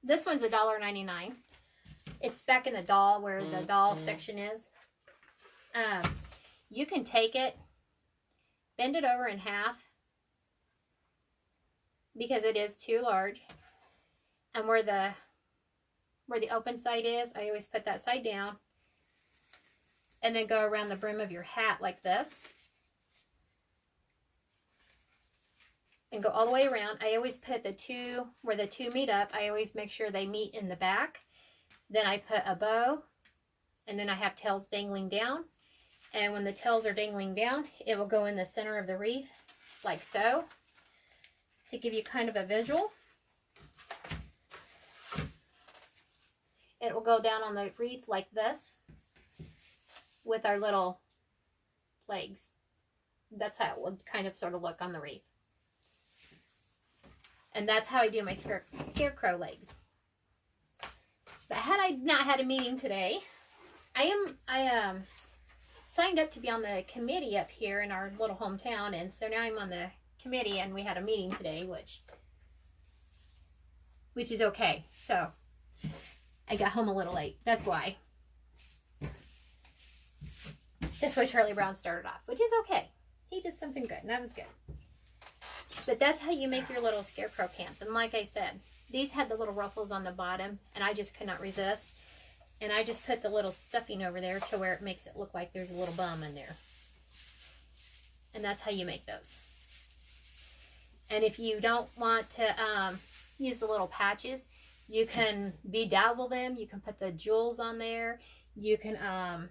this one's $1.99. It's back in the doll, where the doll section is. You can take it, bend it over in half, because it is too large, and where the open side is, I always put that side down, and then go around the brim of your hat like this, and go all the way around. I always put the two, where the two meet up, I always make sure they meet in the back. Then I put a bow, and then I have tails dangling down. And when the tails are dangling down, it will go in the center of the wreath, like so, to give you kind of a visual. It will go down on the wreath like this, with our little legs. That's how it will kind of sort of look on the wreath. And that's how I do my scarecrow legs. But had I not had a meeting today, I signed up to be on the committee up here in our little hometown, and so now I'm on the committee, and we had a meeting today, which is okay. So I got home a little late. That's why. That's why Charlie Brown started off, which is okay. He did something good, and that was good. But that's how you make your little scarecrow pants. And like I said, these had the little ruffles on the bottom, and I just could not resist. And I just put the little stuffing over there to where it makes it look like there's a little bum in there. And that's how you make those. And if you don't want to use the little patches, you can bedazzle them. You can put the jewels on there. You can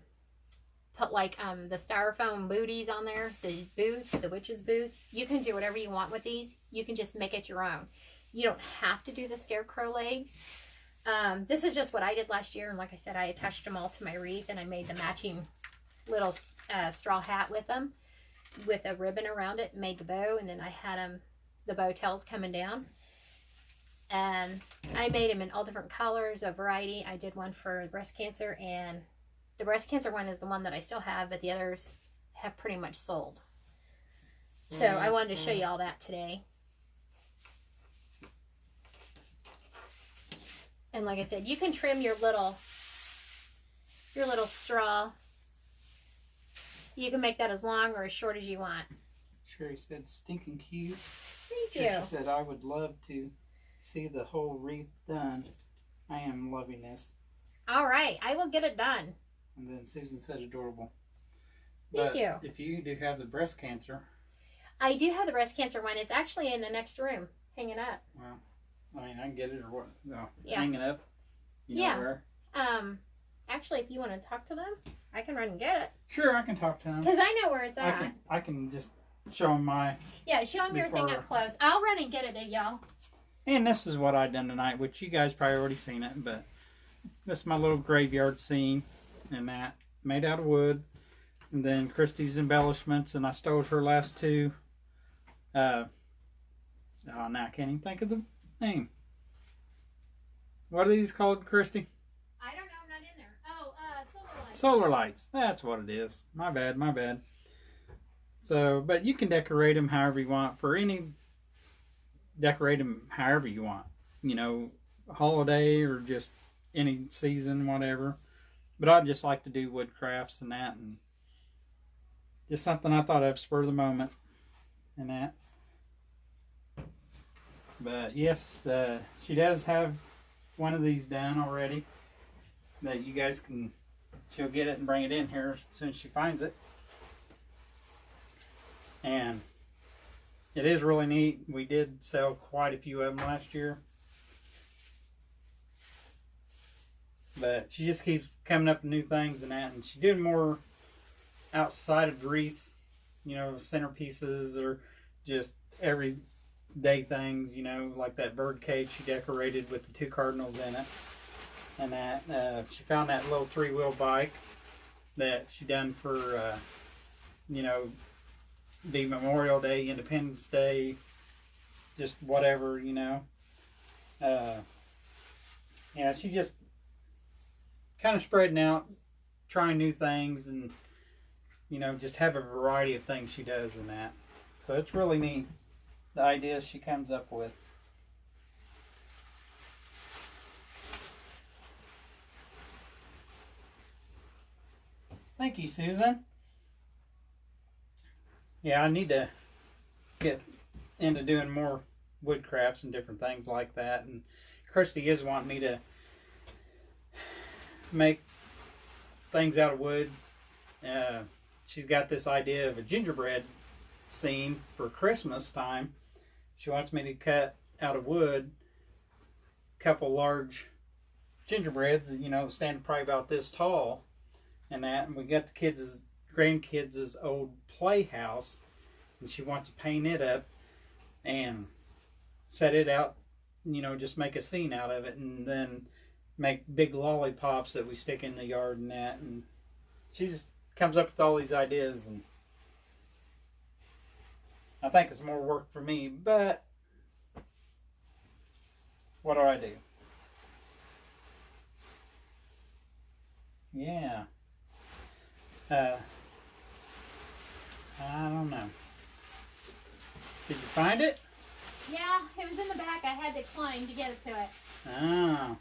put like the styrofoam booties on there, the boots, the witch's boots. You can do whatever you want with these. You can just make it your own. You don't have to do the scarecrow legs. This is just what I did last year, and like I said, I attached them all to my wreath, and I made the matching little straw hat with them, with a ribbon around it, made the bow, and then I had them, the bow tails coming down, and I made them in all different colors, a variety. I did one for breast cancer, and the breast cancer one is the one that I still have, but the others have pretty much sold. So I wanted to show you all that today. And like I said, you can trim your little straw. You can make that as long or as short as you want. Sherry said, stinking cute. Thank you. She said, I would love to see the whole wreath done. I am loving this. All right, I will get it done. And then Susan said, adorable. Thank you. If you do have the breast cancer. I do have the breast cancer one. It's actually in the next room, hanging up. Well, I mean, I can get it or what? No, yeah. Hanging up. You know where? Actually, if you want to talk to them, I can run and get it. Sure, I can talk to them. Because I know where it's at. I can just show them my... Yeah, show them your thing up close. I'll run and get it, y'all. And this is what I done tonight, which you guys probably already seen it, but this is my little graveyard scene, and that made out of wood. And then Christy's embellishments, and I stole her last two. Now I can't even think of the name. What are these called, Christy? I don't know, I'm not in there. Oh, solar lights. Solar lights. That's what it is. My bad, my bad. So, but you can decorate them however you want. Decorate them however you want. You know, holiday or just any season, whatever. But I just like to do wood crafts and that, and just something I thought of spur of the moment and that. But yes, she does have one of these done already that you guys can, she'll get it and bring it in here as soon as she finds it. And it is really neat. We did sell quite a few of them last year. But she just keeps coming up with new things and that. And she's doing more outside of wreaths, you know, centerpieces or just everyday things, you know, like that bird cage she decorated with the 2 cardinals in it. And that she found that little 3-wheel bike that she done for, you know, the Memorial Day, Independence Day, just whatever, you know. Yeah, she just kind of spreading out, trying new things, and, you know, just have a variety of things she does in that. So it's really neat, the ideas she comes up with. Thank you, Susan. Yeah, I need to get into doing more wood crafts and different things like that. And Christy is wanting me to make things out of wood. She's got this idea of a gingerbread scene for Christmas time. She wants me to cut out of wood a couple large gingerbreads, you know, stand probably about this tall and that. And we got the kids' grandkids' old playhouse, and she wants to paint it up and set it out, you know, just make a scene out of it, and then make big lollipops that we stick in the yard and that. And she just comes up with all these ideas, and I think it's more work for me, but what do I do? Yeah. I don't know. Did you find it? Yeah, it was in the back. I had to climb to get it to it. Oh.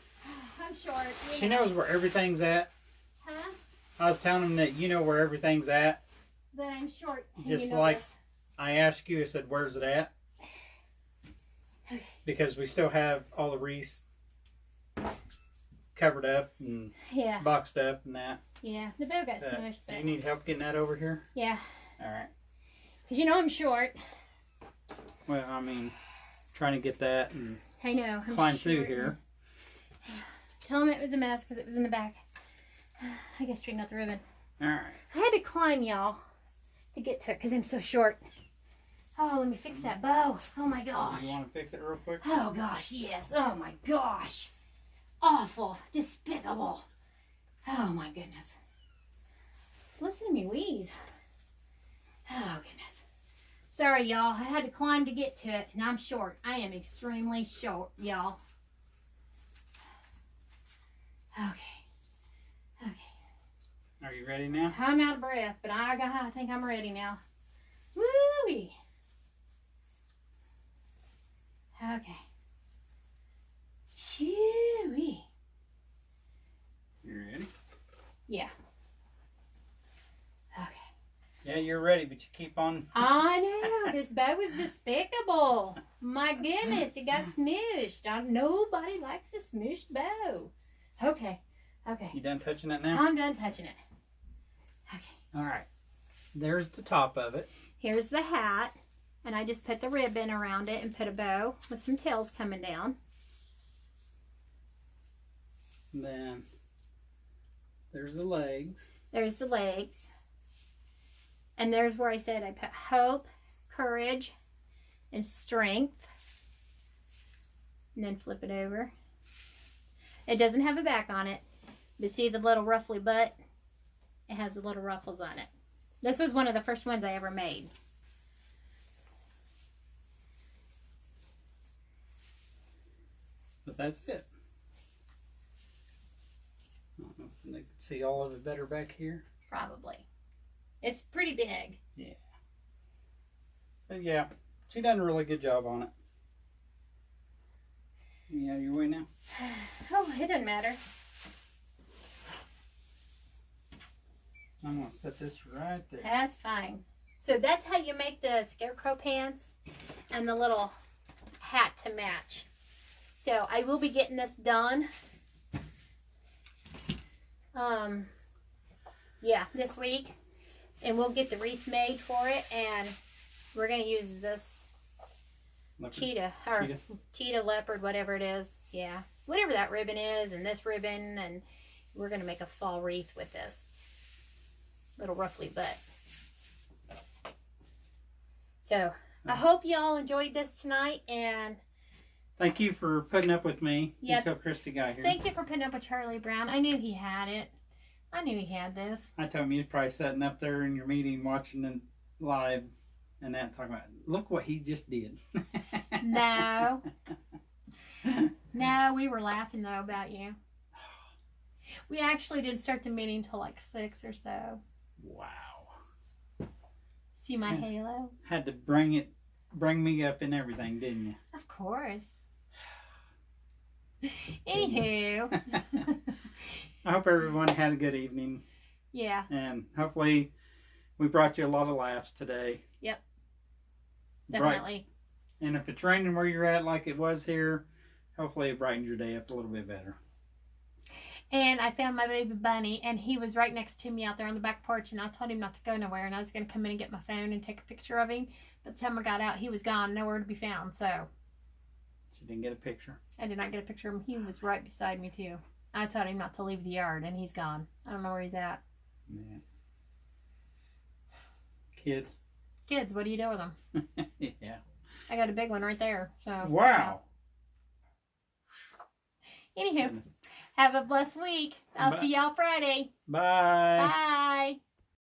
I'm short. She knows where everything's at. Huh? I was telling him that you know where everything's at. But I'm short. Just you know like this. I asked you, I said, where's it at? Okay. Because we still have all the wreaths covered up and Yeah. boxed up and that. Yeah. The bow got smushed, Do but you need help getting that over here? yeah. All right. Because you know I'm short. Well, I mean, trying to get that and I know. I'm climb short. through here. Tell him it was a mess because it was in the back. I gotta straighten out the ribbon. All right. I had to climb, y'all, to get to it because I'm so short. Oh, let me fix that bow. Oh my gosh. You want to fix it real quick? Oh gosh, yes. Oh my gosh. Awful. Despicable. Oh my goodness. Listen to me wheeze. Oh goodness. Sorry, y'all. I had to climb to get to it, and I'm short. I am extremely short, y'all. Okay. Okay. Are you ready now? I'm out of breath, but I think I'm ready now. Woo-wee. Okay. Shoo-wee. You ready? Yeah. Okay. Yeah, you're ready, but you keep on. I know. This bow was despicable. My goodness, it got smushed. Nobody likes a smushed bow. Okay. Okay. You done touching it now? I'm done touching it. Okay. All right. There's the top of it. Here's the hat. And I just put the ribbon around it and put a bow with some tails coming down. And then there's the legs. There's the legs. And there's where I said I put hope, courage, and strength. And then flip it over. It doesn't have a back on it. But see the little ruffly butt? It has the little ruffles on it. This was one of the first ones I ever made. But that's it. I don't know if they can see all of it better back here. Probably. It's pretty big. Yeah. But yeah, she done a really good job on it. You have your way now? Oh, it doesn't matter. I'm going to set this right there. That's fine. So that's how you make the scarecrow pants and the little hat to match. So I will be getting this done. Yeah, this week. And we'll get the wreath made for it. And we're going to use this cheetah leopard, whatever it is. Yeah, whatever that ribbon is, and this ribbon. And we're going to make a fall wreath with this little ruffly butt. So I hope you all enjoyed this tonight, and thank you for putting up with me Yep. until Christy got here. Thank you for putting up with Charlie Brown. I knew he had it. I knew he had this. I told him you was probably sitting up there in your meeting watching it live and that talking about, look what he just did. No. No, we were laughing though about you. We actually didn't start the meeting till like 6 or so. Wow. See my halo? Had to bring me up and everything, didn't you? Of course. Anywho. I hope everyone had a good evening. Yeah. And hopefully we brought you a lot of laughs today. Yep. Definitely. Bright. And if it's raining where you're at like it was here, hopefully it brightens your day up a little bit better. And I found my baby bunny, and he was right next to me out there on the back porch, and I told him not to go nowhere, and I was going to come in and get my phone and take a picture of him. But the time I got out, he was gone, nowhere to be found, so. So you didn't get a picture? I did not get a picture of him. He was right beside me, too. I told him not to leave the yard, and he's gone. I don't know where he's at. Yeah. Kids. Kids, what do you do with them? Yeah. I got a big one right there, so. Wow. Anywho, have a blessed week. I'll Bye. see y'all Friday. Bye. Bye.